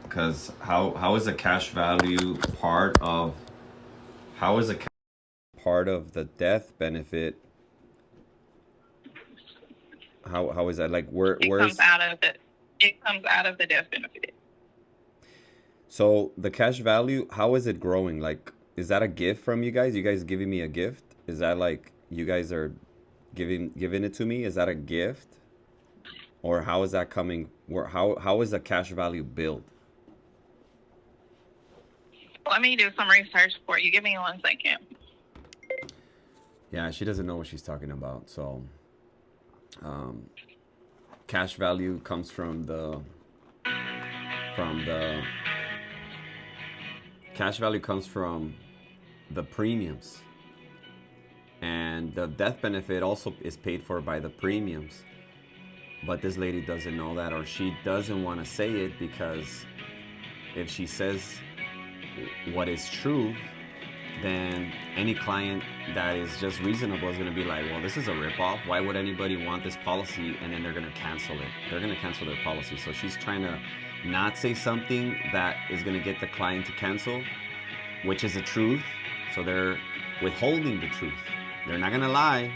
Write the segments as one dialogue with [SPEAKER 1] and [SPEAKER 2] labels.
[SPEAKER 1] Because how is a cash value part of how is a part of the death benefit? How is that like
[SPEAKER 2] It comes
[SPEAKER 1] where's
[SPEAKER 2] out of the it comes out of the death benefit.
[SPEAKER 1] so the cash value, how is it growing? Like, is that a gift from you guys? You guys giving me a gift? Is that like you guys are giving it to me? Is that a gift? Or how is that coming? Where how is the cash value built?
[SPEAKER 2] Let me do some research for you. Give me 1 second.
[SPEAKER 1] Yeah, she doesn't know what she's talking about. So, um, cash value comes from the cash value comes from the premiums, and the death benefit also is paid for by the premiums. But this lady doesn't know that, or she doesn't want to say it, because if she says what is true, then any client that is just reasonable is going to be like, well, this is a ripoff. Why would anybody want this policy? And then they're going to cancel it. They're going to cancel their policy. So she's trying to not say something that is going to get the client to cancel, which is the truth. So they're withholding the truth. They're not going to lie,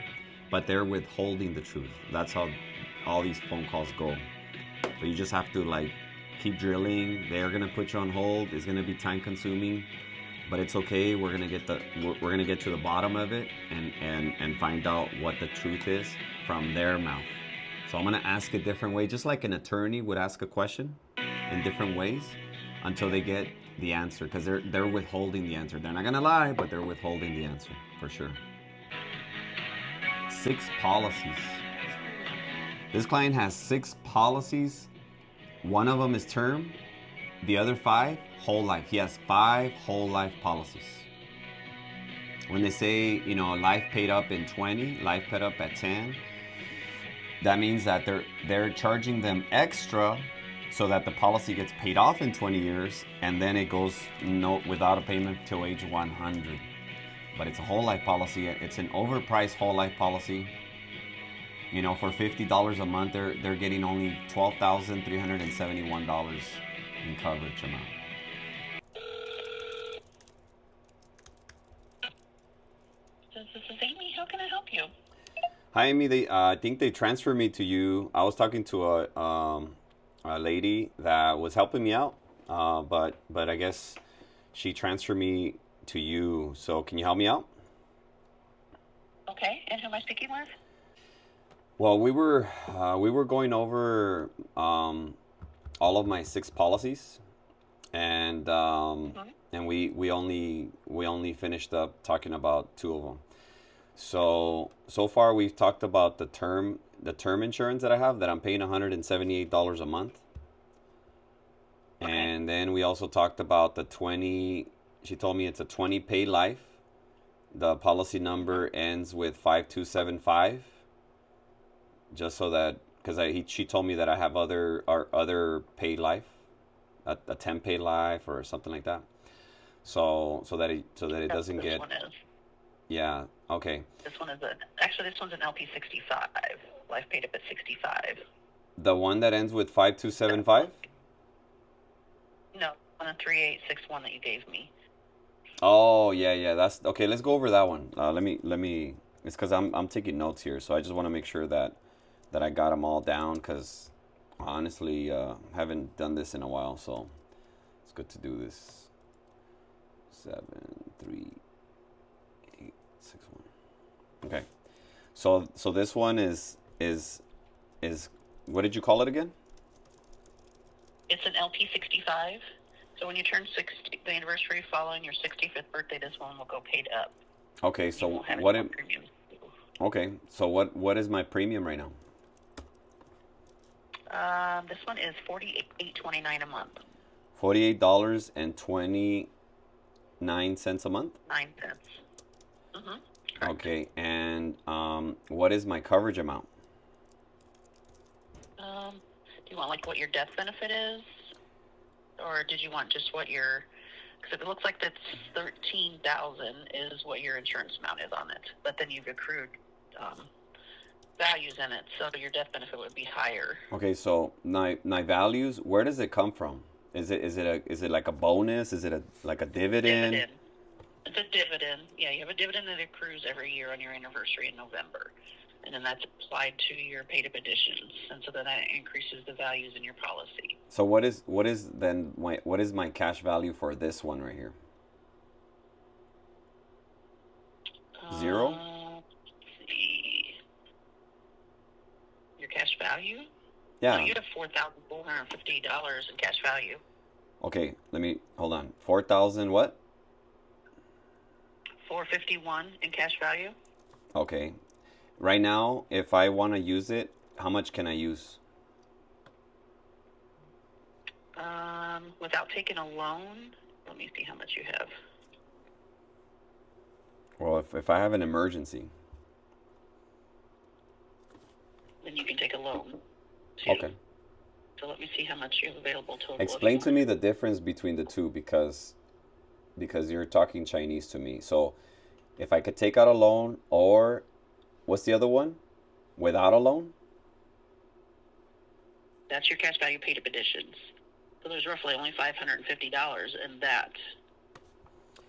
[SPEAKER 1] but they're withholding the truth. That's how all these phone calls go. But you just have to like keep drilling. They're going to put you on hold. It's going to be time consuming, but it's okay. We're gonna get to the bottom of it, and find out what the truth is from their mouth. So I'm gonna ask a different way, just like an attorney would ask a question in different ways until they get the answer, because they're withholding the answer. They're not gonna lie, but they're withholding the answer for sure. 6 policies. This client has 6 policies. One of them is term. The other 5, whole life. He has 5 whole life policies. When they say, life paid up in 20, life paid up at 10, that means that they're charging them extra so that the policy gets paid off in 20 years, and then it goes without a payment till age 100. But it's a whole life policy. It's an overpriced whole life policy. For $50 a month, they're getting only $12,371 in coverage amount.
[SPEAKER 2] This is Amy. How can I help you?
[SPEAKER 1] Hi, Amy. I think they transferred me to you. I was talking to a lady that was helping me out, but I guess she transferred me to you. So can you help me out?
[SPEAKER 2] Okay. And who am I speaking with?
[SPEAKER 1] Well, we were going over all of my 6 policies, and we only finished up talking about 2 of them. So far we've talked about the term insurance that I have, that I'm paying $178 a month.
[SPEAKER 2] Okay.
[SPEAKER 1] And then we also talked about the 20. She told me it's a 20 pay life. The policy number ends with 5275. Just so that, because she told me that I have other paid life, a 10 pay life or something like that. So that it
[SPEAKER 2] That's
[SPEAKER 1] doesn't
[SPEAKER 2] what
[SPEAKER 1] get.
[SPEAKER 2] this one is.
[SPEAKER 1] Yeah. Okay.
[SPEAKER 2] This one's an LP 65. Life paid up at 65.
[SPEAKER 1] The one that ends with 5275.
[SPEAKER 2] No, on a 3861 that you gave me.
[SPEAKER 1] Oh yeah. That's okay. Let's go over that one. Let me. It's because I'm taking notes here, so I just want to make sure that I got them all down, because honestly, haven't done this in a while, so it's good to do this. 73861. Okay, so this one is what did you call it again?
[SPEAKER 2] It's an LP 65. So when you turn 60, the anniversary following your 65th birthday, this one will go paid up.
[SPEAKER 1] Okay,
[SPEAKER 2] You
[SPEAKER 1] so
[SPEAKER 2] won't have any
[SPEAKER 1] what?
[SPEAKER 2] more premiums.
[SPEAKER 1] Okay, so what is my premium right now?
[SPEAKER 2] This one is $48.29 a month.
[SPEAKER 1] $48.29 a month.
[SPEAKER 2] 9 cents. Correct.
[SPEAKER 1] Okay, and what is my coverage amount?
[SPEAKER 2] Do you want like what your death benefit is, or did you want just what your? Because it looks like that's 13,000 is what your insurance amount is on it, but then you've accrued values in it, so your death benefit would be higher.
[SPEAKER 1] Okay, so my values, where does it come from? Is it like a bonus? Is it like a dividend?
[SPEAKER 2] Dividend. It's a dividend. Yeah, you have a dividend that accrues every year on your anniversary in November. And then that's applied to your paid-up additions. And so then that increases the values in your policy.
[SPEAKER 1] So what is my cash value for this one right here? 0?
[SPEAKER 2] Let's see. Your cash value?
[SPEAKER 1] Yeah.
[SPEAKER 2] No, you have $4,450 in cash value.
[SPEAKER 1] Okay, hold on. 4,000 what?
[SPEAKER 2] $451 in cash value.
[SPEAKER 1] Okay. Right now, if I want to use it, how much can I use?
[SPEAKER 2] Without taking a loan, let me see how much you have.
[SPEAKER 1] Well, if I have an emergency.
[SPEAKER 2] Then you can take a loan, too.
[SPEAKER 1] Okay.
[SPEAKER 2] So let me see how much you have available total.
[SPEAKER 1] Explain to me the difference between the two because you're talking Chinese to me. So if I could take out a loan, or what's the other one? Without a loan?
[SPEAKER 2] That's your cash value paid-up additions. So there's roughly only $550 in that.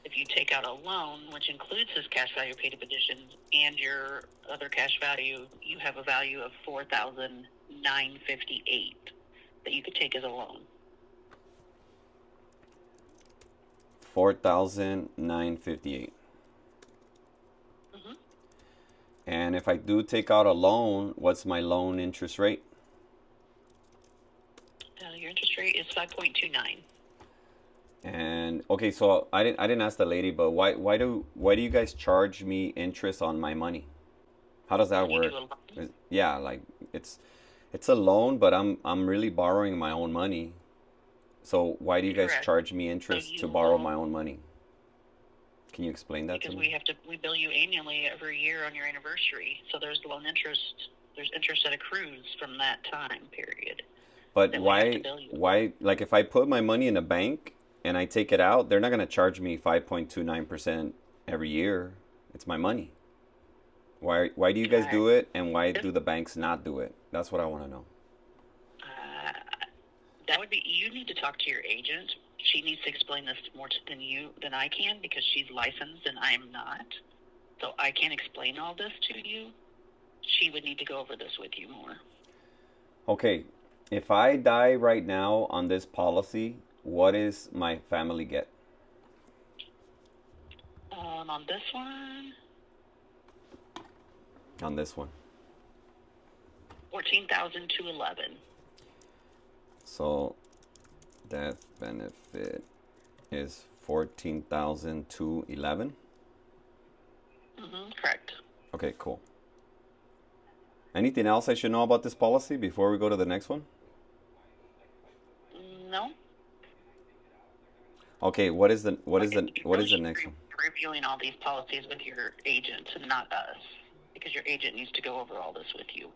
[SPEAKER 2] If you take out a loan, which includes this cash value paid-up additions and your other cash value, you have a value of $4,958 that you could take as a loan.
[SPEAKER 1] 4,958. And if I do take out a loan, what's my loan interest rate?
[SPEAKER 2] Your interest rate is 5.29.
[SPEAKER 1] And okay, so I didn't ask the lady, but why do you guys charge me interest on my money? How does that work? Yeah, like it's a loan, but I'm really borrowing my own money. So why do you guys charge me interest to borrow my own money? Can you explain that to me?
[SPEAKER 2] Because we bill you annually every year on your anniversary. So there's loan interest. There's interest that accrues from that time period.
[SPEAKER 1] But why, like if I put my money in a bank and I take it out, they're not going to charge me 5.29% every year. It's my money. Why do you guys do it, and why do the banks not do it? That's what I want to know.
[SPEAKER 2] That would be, you need to talk to your agent. She needs to explain this more than I can, because she's licensed and I'm not. So I can't explain all this to you. She would need to go over this with you more.
[SPEAKER 1] Okay, if I die right now on this policy, what does my family get?
[SPEAKER 2] On this one.
[SPEAKER 1] On this one.
[SPEAKER 2] $14,211.
[SPEAKER 1] So death benefit is $14,211.
[SPEAKER 2] Correct.
[SPEAKER 1] Okay, cool. Anything else I should know about this policy before we go to the next one?
[SPEAKER 2] No.
[SPEAKER 1] Okay, what is the next one?
[SPEAKER 2] Reviewing all these policies with your agent and not us, because your agent needs to go over all this with you.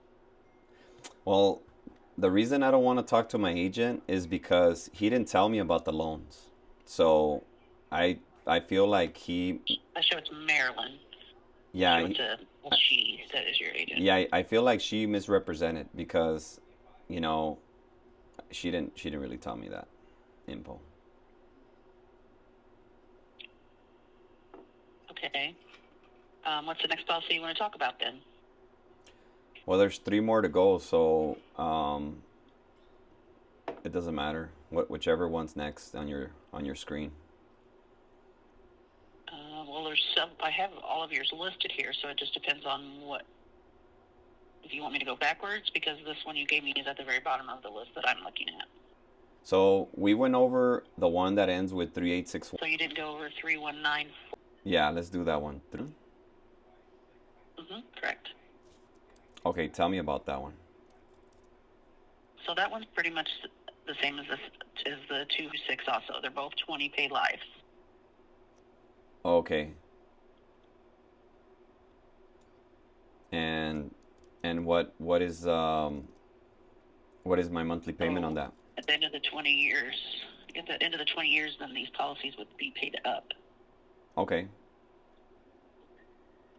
[SPEAKER 1] Well, the reason I don't want to talk to my agent is because he didn't tell me about the loans. So I feel like he...
[SPEAKER 2] I show it's Marilyn.
[SPEAKER 1] Yeah.
[SPEAKER 2] She that is your agent.
[SPEAKER 1] Yeah, I feel like she misrepresented because, she didn't really tell me that info.
[SPEAKER 2] Okay. What's the next policy you want to talk about then?
[SPEAKER 1] Well, there's 3 more to go, so it doesn't matter. Whichever one's next on your screen.
[SPEAKER 2] Well, I have all of yours listed here, so it just depends on if you want me to go backwards, because this one you gave me is at the very bottom of the list that I'm looking at.
[SPEAKER 1] So we went over the one that ends with 3861.
[SPEAKER 2] So you didn't go over 3194.
[SPEAKER 1] Yeah, let's do that one.
[SPEAKER 2] Correct.
[SPEAKER 1] Okay, tell me about that one.
[SPEAKER 2] So that one's pretty much the same as the 2-6 also. They're both 20 paid lives.
[SPEAKER 1] Okay. And what is my monthly payment on that?
[SPEAKER 2] At the end of the 20 years, then these policies would be paid up.
[SPEAKER 1] Okay.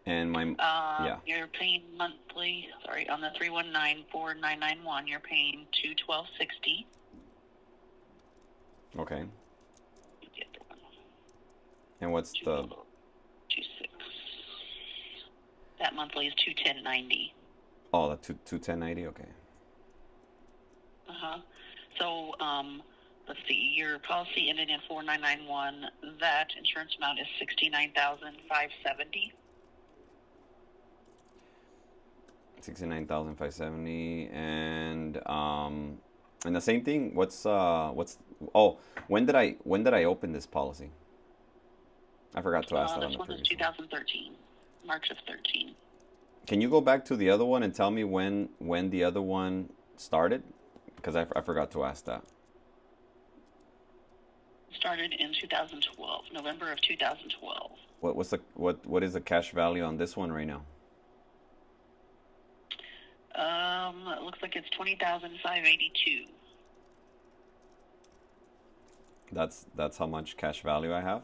[SPEAKER 1] And
[SPEAKER 2] you're paying monthly. Sorry, on the 3194991, you're paying $212.60.
[SPEAKER 1] Okay.
[SPEAKER 2] Get the one.
[SPEAKER 1] And what's the
[SPEAKER 2] 26. That monthly is 210.90.
[SPEAKER 1] Oh, the 210.90. Okay.
[SPEAKER 2] So, let's see. Your policy ended in 4991. That insurance amount is 69,570.
[SPEAKER 1] 69,570. And the same thing. Oh, when did I open this policy? I forgot to ask that on
[SPEAKER 2] This
[SPEAKER 1] the
[SPEAKER 2] one is
[SPEAKER 1] previous one.
[SPEAKER 2] 2013, March of 13.
[SPEAKER 1] Can you go back to the other one and tell me when the other one started? Because I forgot to ask that.
[SPEAKER 2] Started in 2012, November of 2012.
[SPEAKER 1] What is the cash value on this one right now?
[SPEAKER 2] It looks like it's 20,582.
[SPEAKER 1] That's how much cash value I have?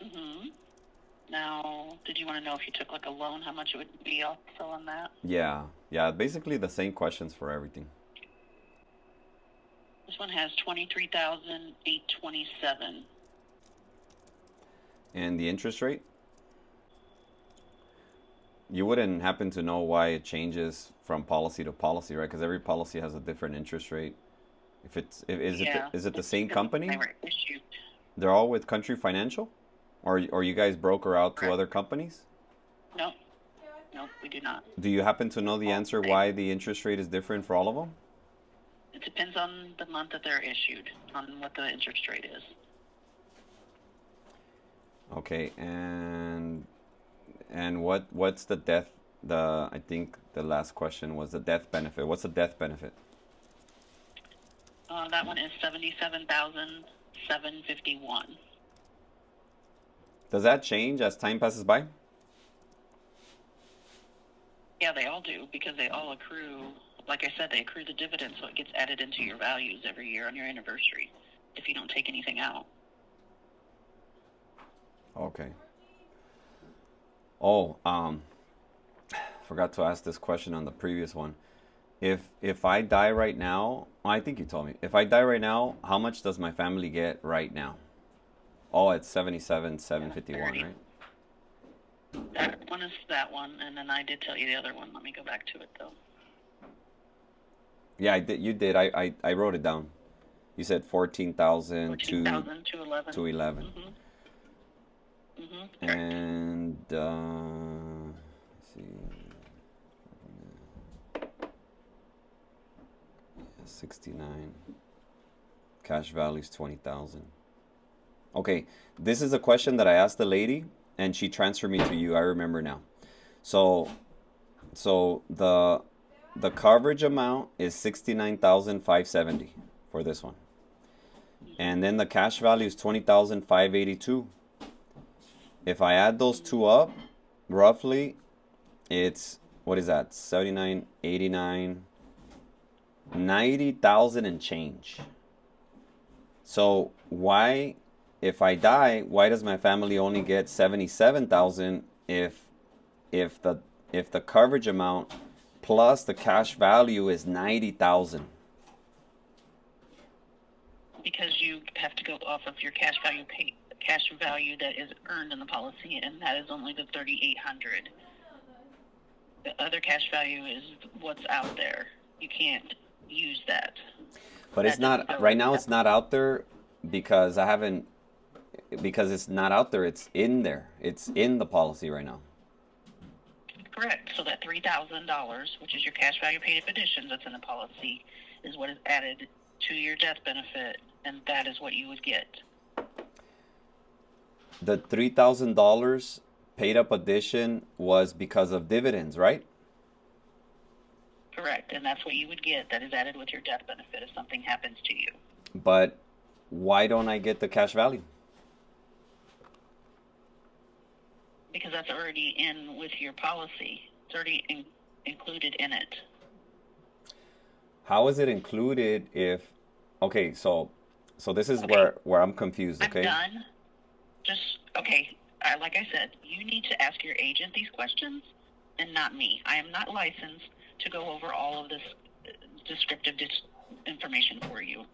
[SPEAKER 2] Mm-hmm. Now, did you want to know if you took like a loan, how much it would be also on that?
[SPEAKER 1] Yeah. Basically the same questions for everything.
[SPEAKER 2] This one has 23,827.
[SPEAKER 1] And the interest rate? You wouldn't happen to know why it changes from policy to policy, right? Because every policy has a different interest rate. Is it the same company?
[SPEAKER 2] They were issued.
[SPEAKER 1] They're all with Country Financial, or you guys broker out to
[SPEAKER 2] Correct.
[SPEAKER 1] other companies?
[SPEAKER 2] No, we do not.
[SPEAKER 1] Do you happen to know the answer why the interest rate is different for all of them?
[SPEAKER 2] It depends on the month that they're issued, on what the interest rate is.
[SPEAKER 1] Okay, and what's the death? I think the last question was the death benefit. What's the death benefit?
[SPEAKER 2] That one is 77,751.
[SPEAKER 1] Does that change as time passes by?
[SPEAKER 2] Yeah, they all do, because they all accrue. Like I said, they accrue the dividend, so it gets added into your values every year on your anniversary if you don't take anything out.
[SPEAKER 1] Okay. Oh, forgot to ask this question on the previous one. If I die right now, I think you told me. If I die right now, how much does my family get right now? Oh, it's 77,751, right?
[SPEAKER 2] That one is that one, and then I did tell you the other one. Let me go back to it though.
[SPEAKER 1] Yeah, I did. You did. I wrote it down. You said 14,000 to
[SPEAKER 2] 11.
[SPEAKER 1] to 11. And let's see. 69. Cash value is 20,000. Okay, this is a question that I asked the lady, and she transferred me to you. I remember now. So the coverage amount is 69,570 for this one, and then the cash value is 20,582. If I add those two up, roughly, it's, what is that? 79, 89, 90,000 and change. So why, if I die, why does my family only get 77,000 if the coverage amount plus the cash value is 90,000?
[SPEAKER 2] Because you have to go off of your cash value that is earned in the policy, and that is only the 3,800. The other cash value is what's out there. You can't use that.
[SPEAKER 1] But it's not right now. It's not out there because it's not out there. It's in there. It's in the policy right now.
[SPEAKER 2] Correct. So that $3,000, which is your cash value paid up additions that's in the policy, is what is added to your death benefit, and that is what you would get.
[SPEAKER 1] The $3,000 paid up addition was because of dividends, right?
[SPEAKER 2] Correct, and that's what you would get. That is added with your death benefit if something happens to you.
[SPEAKER 1] But why don't I get the cash value?
[SPEAKER 2] Because that's already in with your policy. It's already included in it.
[SPEAKER 1] How is it included if... Okay, so this is where I'm confused, okay?
[SPEAKER 2] I'm done. Like I said, you need to ask your agent these questions and not me. I am not licensed to go over all of this descriptive information for you.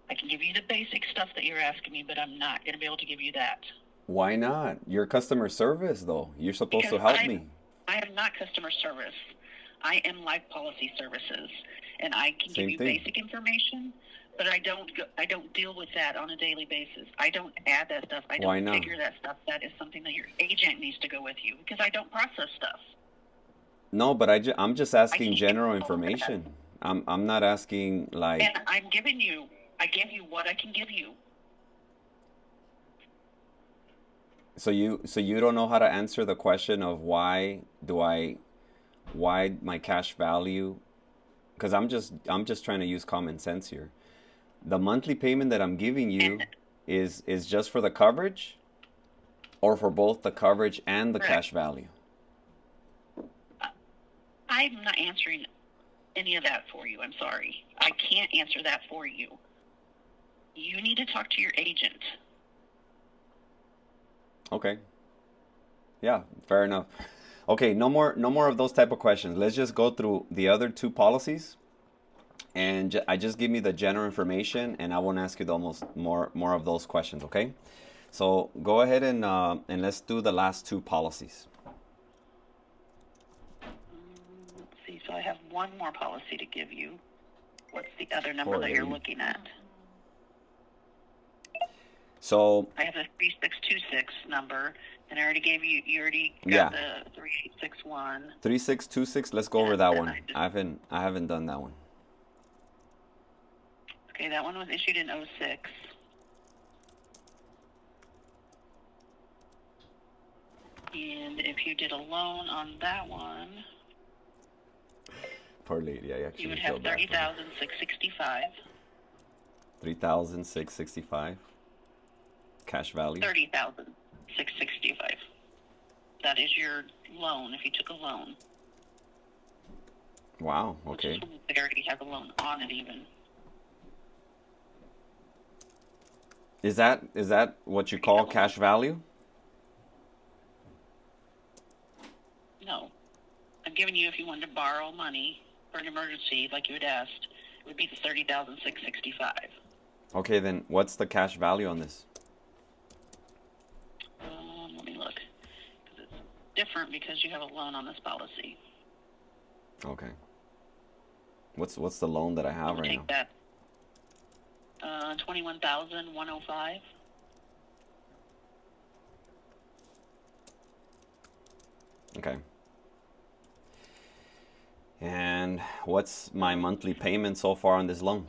[SPEAKER 2] I can give you the basic stuff that you're asking me, but I'm not going to be able to give you that.
[SPEAKER 1] Why not? You're customer service, though. You're supposed
[SPEAKER 2] Because
[SPEAKER 1] to help me.
[SPEAKER 2] I am not customer service. I am life policy services, and I can give you basic information, but I don't deal with that on a daily basis. I don't add that stuff. I don't figure that stuff. That is something that your agent needs to go with you, because I don't process stuff.
[SPEAKER 1] No, but I'm just asking general information. I'm not asking like.
[SPEAKER 2] And I give you what I can give you.
[SPEAKER 1] So you don't know how to answer the question of why my cash value, because I'm just trying to use common sense here. The monthly payment that I'm giving you is just for the coverage, or for both the coverage and the cash value?
[SPEAKER 2] I'm not answering any of that for you. I'm sorry. I can't answer that for you. You need to talk to your agent.
[SPEAKER 1] Okay. Yeah, fair enough. Okay, no more of those type of questions. Let's just go through the other two policies, and I just give me the general information, and I won't ask you more of those questions. Okay. So go ahead and let's do the last two policies.
[SPEAKER 2] Let's see. So I have one more policy to give you. What's the other number that you're looking at?
[SPEAKER 1] So
[SPEAKER 2] I have a 3626 number, and I already gave you. You already got the 3861.
[SPEAKER 1] 3626. Let's go over that one. I haven't done that one.
[SPEAKER 2] Okay, that one was issued in 06. And if you did a loan on that one,
[SPEAKER 1] poor lady, I actually
[SPEAKER 2] you would have 30,665.
[SPEAKER 1] 3,665. Cash value.
[SPEAKER 2] 30,665. That is your loan if you took a loan.
[SPEAKER 1] Wow. Okay.
[SPEAKER 2] They already have a loan on it, even.
[SPEAKER 1] Is that what you call cash value?
[SPEAKER 2] No. I'm giving you, if you wanted to borrow money for an emergency, like you had asked, it would be the 30,665.
[SPEAKER 1] Okay, then what's the cash value on this?
[SPEAKER 2] Let me look. It's different because you have a loan on this policy.
[SPEAKER 1] Okay. What's the loan that I have right now?
[SPEAKER 2] Take that. 21,105.
[SPEAKER 1] Okay. And what's my monthly payment so far on this loan?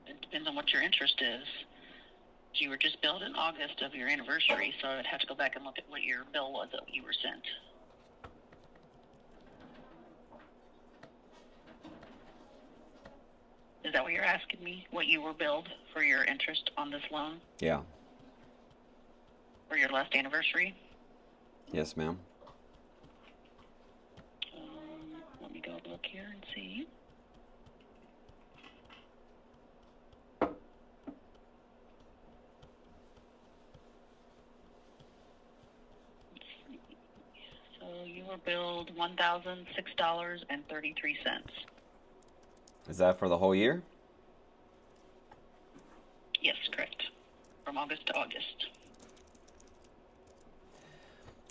[SPEAKER 2] It depends on what your interest is. You were just billed in August of your anniversary, so I'd have to go back and look at what your bill was that you were sent. Is that what you're asking me? What you were billed for your interest on this loan?
[SPEAKER 1] Yeah.
[SPEAKER 2] For your last anniversary?
[SPEAKER 1] Yes, ma'am.
[SPEAKER 2] Let me go look here and see. So you were billed $1,006.33.
[SPEAKER 1] Is that for the whole year?
[SPEAKER 2] Yes, correct. From August to August.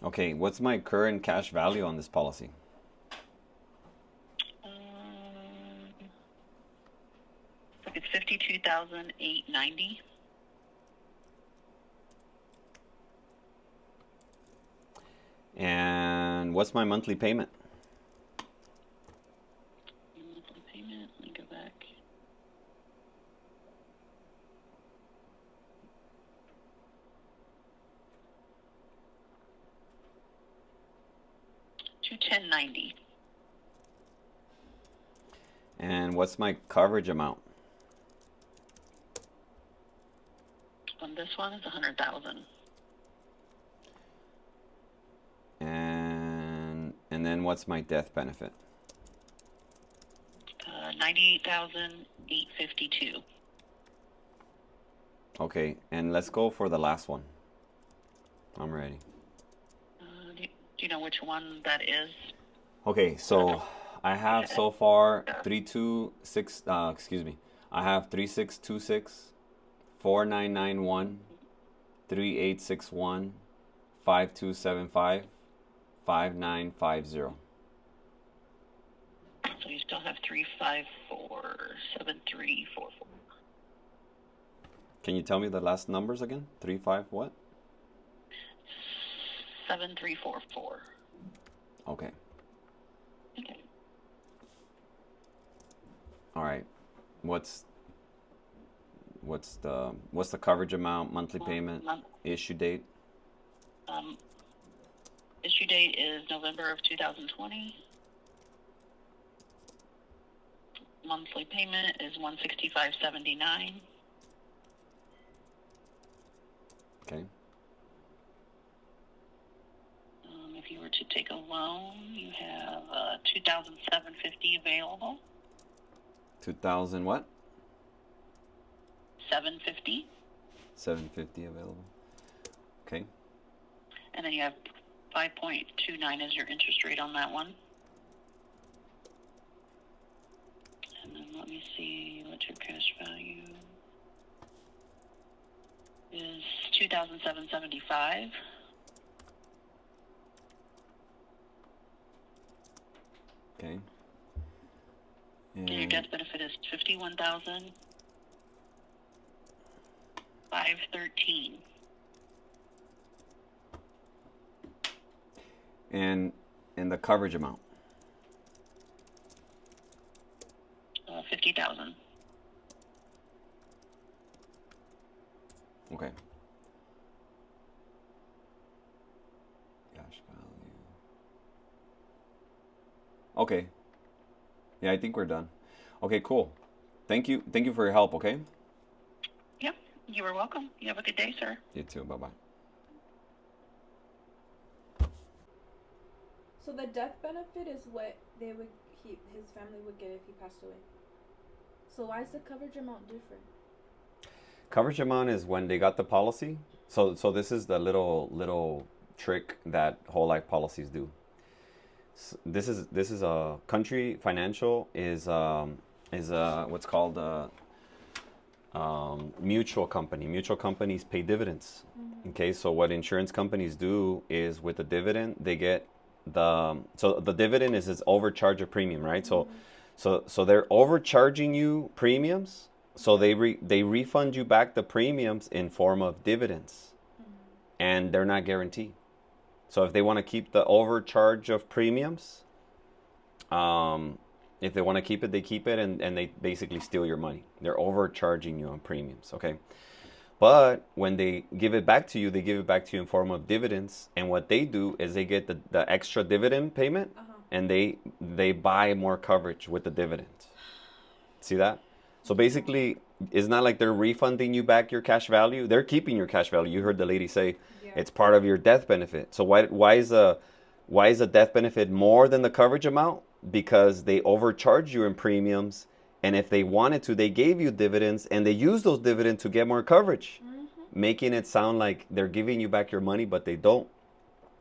[SPEAKER 1] Okay, what's my current cash value on this policy?
[SPEAKER 2] It's $52,890.
[SPEAKER 1] And what's my monthly payment?
[SPEAKER 2] Monthly payment, let me go back. $210.90.
[SPEAKER 1] And what's my coverage amount?
[SPEAKER 2] On this one, it's $100,000.
[SPEAKER 1] And then what's my death benefit?
[SPEAKER 2] $98,852.
[SPEAKER 1] Okay, and let's go for the last one. I'm ready.
[SPEAKER 2] Do you know which one that is?
[SPEAKER 1] Okay, so I have so far 326. Excuse me. I have 3626, 4991, 3861, 5275, 5950.
[SPEAKER 2] So you still have 3547344.
[SPEAKER 1] Can you tell me the last numbers again? 35 what?
[SPEAKER 2] 7344.
[SPEAKER 1] Okay.
[SPEAKER 2] Okay.
[SPEAKER 1] All right. What's the coverage amount, monthly payment, issue date?
[SPEAKER 2] Issue date is November of 2020. Monthly payment is $165.79.
[SPEAKER 1] Okay.
[SPEAKER 2] If you were to take a loan, you have $2,750 available.
[SPEAKER 1] 2000 what?
[SPEAKER 2] 750.
[SPEAKER 1] 750 available. Okay.
[SPEAKER 2] And then you have 5.29 as your interest rate on that one. And then let me see what your cash value is. $2,775.
[SPEAKER 1] Okay.
[SPEAKER 2] And your death benefit is $51,513.
[SPEAKER 1] And the coverage amount?
[SPEAKER 2] $50,000.
[SPEAKER 1] Okay. Cash value. Okay. Yeah, I think we're done. Okay, cool. Thank you. Thank you for your help, okay?
[SPEAKER 2] Yep. You are welcome. You have a good day, sir.
[SPEAKER 1] You too. Bye-bye.
[SPEAKER 3] So the death benefit is what his family would get if he passed away. So why is the coverage amount different?
[SPEAKER 1] Coverage amount is when they got the policy. So this is the little trick that whole life policies do. This is a Country Financial is what's called a mutual company. Mutual companies pay dividends. Mm-hmm. Okay, so what insurance companies do is with the dividend they get the dividend is overcharge of premium, right? Mm-hmm. So they're overcharging you premiums. So they refund you back the premiums in form of dividends, mm-hmm. and they're not guaranteed. So if they want to keep the overcharge of premiums, if they want to keep it, they keep it, and they basically steal your money. They're overcharging you on premiums, okay? But when they give it back to you, they give it back to you in form of dividends. And what they do is they get the extra dividend payment, uh-huh. and they buy more coverage with the dividend. See that? So basically, it's not like they're refunding you back your cash value. They're keeping your cash value. You heard the lady say, yeah. It's part of your death benefit. So why is a death benefit more than the coverage amount? Because they overcharge you in premiums, and if they wanted to, they gave you dividends, and they use those dividends to get more coverage, mm-hmm. making it sound like they're giving you back your money, but they don't.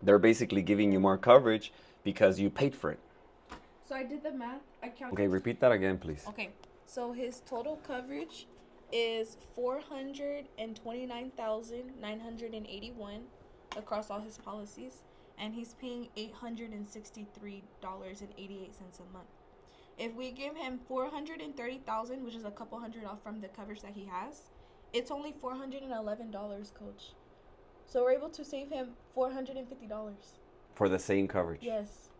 [SPEAKER 1] They're basically giving you more coverage because you paid for it.
[SPEAKER 3] So I did the math. I counted.
[SPEAKER 1] Okay, repeat that again, please.
[SPEAKER 3] Okay. So his total coverage is $429,981 across all his policies, and he's paying $863.88 a month. If we give him $430,000, which is a couple hundred off from the coverage that he has, it's only $411, Coach. So we're able to save him $450
[SPEAKER 1] for the same coverage.
[SPEAKER 3] Yes,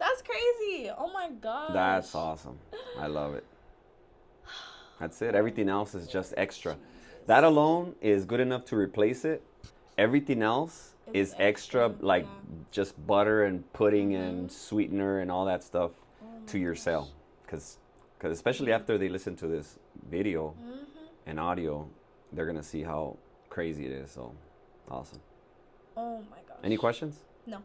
[SPEAKER 3] that's crazy. Oh my gosh,
[SPEAKER 1] that's awesome. I love it. That's it. Everything else is just extra. Jesus. That alone is good enough to replace it. Everything else is extra, like just butter and pudding, mm-hmm. and sweetener and all that stuff to your sale. Because especially after they listen to this video, mm-hmm. and audio, they're going to see how crazy it is. So, awesome.
[SPEAKER 3] Oh my gosh.
[SPEAKER 1] Any questions?
[SPEAKER 3] No.